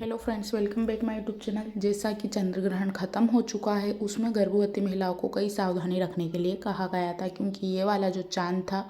Hello friends, welcome back my YouTube channel. जैसा कि चंद्र ग्रहण खत्म हो चुका है, उसमें गर्भवती महिलाओं को कई सावधानी रखने के लिए कहा गया था, क्योंकि ये वाला जो चांद था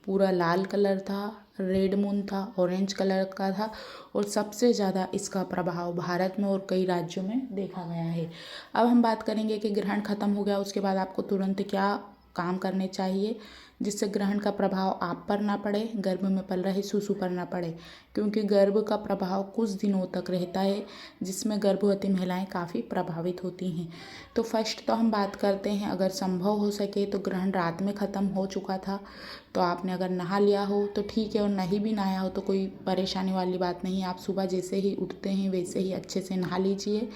पूरा लाल कलर था, रेड मून था, ऑरेंज कलर का था और सबसे ज़्यादा इसका प्रभाव भारत में और कई राज्यों में देखा गया है। अब हम बात करेंगे कि ग्रहण खत्म हो गया उसके बाद आपको तुरंत क्या काम करने चाहिए जिससे ग्रहण का प्रभाव आप पर ना पड़े, गर्भ में पल रहे शिशु पर ना पड़े, क्योंकि गर्भ का प्रभाव कुछ दिनों तक रहता है जिसमें गर्भवती महिलाएं काफ़ी प्रभावित होती हैं। तो फर्स्ट तो हम बात करते हैं, अगर संभव हो सके तो ग्रहण रात में ख़त्म हो चुका था तो आपने अगर नहा लिया हो तो ठीक है, और नहीं भी नहाया हो तो कोई परेशानी वाली बात नहीं है। आप सुबह जैसे ही उठते हैं वैसे ही अच्छे से नहा लीजिए,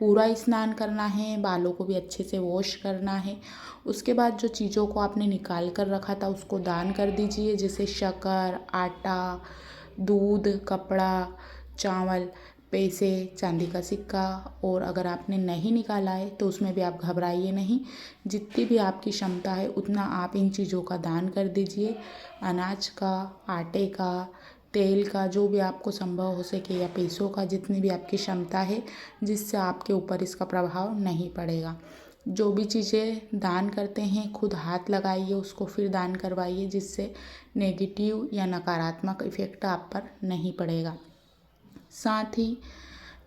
पूरा स्नान करना है, बालों को भी अच्छे से वॉश करना है। उसके बाद जो चीज़ों को आपने निकाल कर रखा था उसको दान कर दीजिए, जैसे शक्कर, आटा, दूध, कपड़ा, चावल, पैसे, चांदी का सिक्का। और अगर आपने नहीं निकाला है तो उसमें भी आप घबराइए नहीं, जितनी भी आपकी क्षमता है उतना आप इन चीज़ों का दान कर दीजिए। अनाज का, आटे का, तेल का, जो भी आपको संभव हो सके, या पैसों का, जितनी भी आपकी क्षमता है जिससे आपके ऊपर इसका प्रभाव नहीं पड़ेगा। जो भी चीज़ें दान करते हैं खुद हाथ लगाइए, उसको फिर दान करवाइए, जिससे नेगेटिव या नकारात्मक इफ़ेक्ट आप पर नहीं पड़ेगा। साथ ही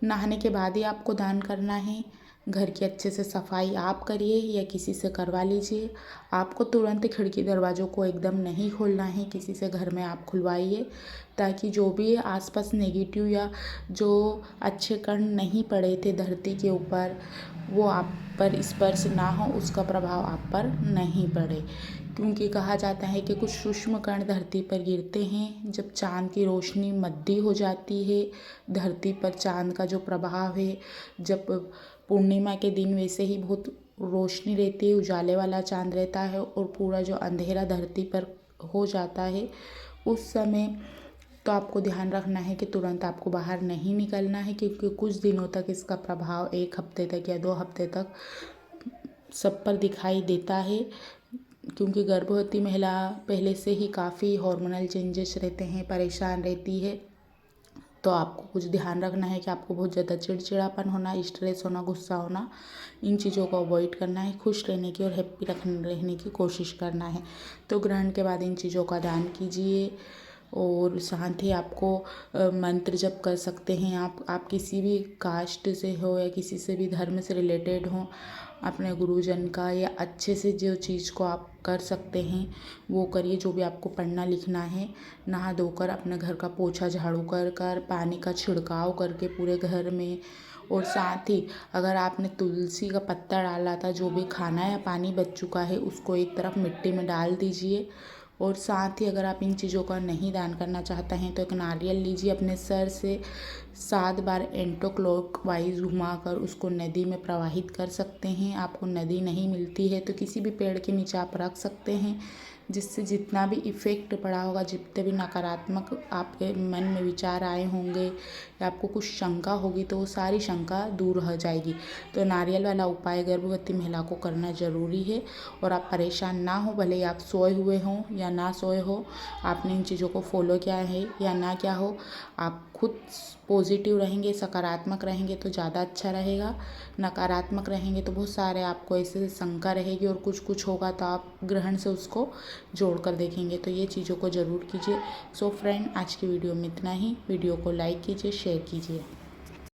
नहाने के बाद ही आपको दान करना है। घर की अच्छे से सफाई आप करिए या किसी से करवा लीजिए। आपको तुरंत खिड़की दरवाज़ों को एकदम नहीं खोलना है, किसी से घर में आप खुलवाइए, ताकि जो भी आसपास नेगेटिव या जो अच्छे कण नहीं पड़े थे धरती के ऊपर वो आप पर स्पर्श ना हो, उसका प्रभाव आप पर नहीं पड़े। क्योंकि कहा जाता है कि कुछ सूक्ष्म कण धरती पर गिरते हैं जब चाँद की रोशनी मद्दी हो जाती है। धरती पर चाँद का जो प्रभाव है, जब पूर्णिमा के दिन वैसे ही बहुत रोशनी रहती है, उजाले वाला चाँद रहता है और पूरा जो अंधेरा धरती पर हो जाता है उस समय तो आपको ध्यान रखना है कि तुरंत आपको बाहर नहीं निकलना है, क्योंकि कुछ दिनों तक इसका प्रभाव 1 हफ्ते तक या 2 हफ्ते तक सब पर दिखाई देता है। क्योंकि गर्भवती महिला पहले से ही काफ़ी हार्मोनल चेंजेस रहते हैं, परेशान रहती है, तो आपको कुछ ध्यान रखना है कि आपको बहुत ज़्यादा चिड़चिड़ापन होना, स्ट्रेस होना, गुस्सा होना, इन चीज़ों को अवॉइड करना है। खुश रहने की और हैप्पी रहने की कोशिश करना है। तो ग्रहण के बाद इन चीज़ों का दान कीजिए। और साथ ही आपको मंत्र जप कर सकते हैं। आप किसी भी कास्ट से हो या किसी से भी धर्म से रिलेटेड हो, अपने गुरुजन का या अच्छे से जो चीज़ को आप कर सकते हैं वो करिए। जो भी आपको पढ़ना लिखना है, नहा धोकर अपने घर का पोछा झाड़ू कर पानी का छिड़काव करके पूरे घर में। और साथ ही अगर आपने तुलसी का पत्ता डाला था, जो भी खाना या पानी बच चुका है उसको एक तरफ मिट्टी में डाल दीजिए। और साथ ही अगर आप इन चीज़ों का नहीं दान करना चाहते हैं तो एक नारियल लीजिए, अपने सर से 7 बार एंटी क्लॉकवाइज घुमाकर उसको नदी में प्रवाहित कर सकते हैं। आपको नदी नहीं मिलती है तो किसी भी पेड़ के नीचे आप रख सकते हैं, जिससे जितना भी इफ़ेक्ट पड़ा होगा, जितने भी नकारात्मक आपके मन में विचार आए होंगे या आपको कुछ शंका होगी तो वो सारी शंका दूर हो जाएगी। तो नारियल वाला उपाय गर्भवती महिला को करना ज़रूरी है। और आप परेशान ना हो, भले ही आप सोए हुए हों या ना सोए हो, आपने इन चीज़ों को फॉलो किया है या ना किया हो, आप खुद पॉजिटिव रहेंगे, सकारात्मक रहेंगे तो ज़्यादा अच्छा रहेगा। नकारात्मक रहेंगे तो बहुत सारे आपको ऐसे शंका रहेगी और कुछ कुछ होगा तो आप ग्रहण से उसको जोड़ कर देखेंगे। तो ये चीज़ों को ज़रूर कीजिए। सो फ्रेंड, आज की वीडियो में इतना ही। वीडियो को लाइक कीजिए, शेयर कीजिए।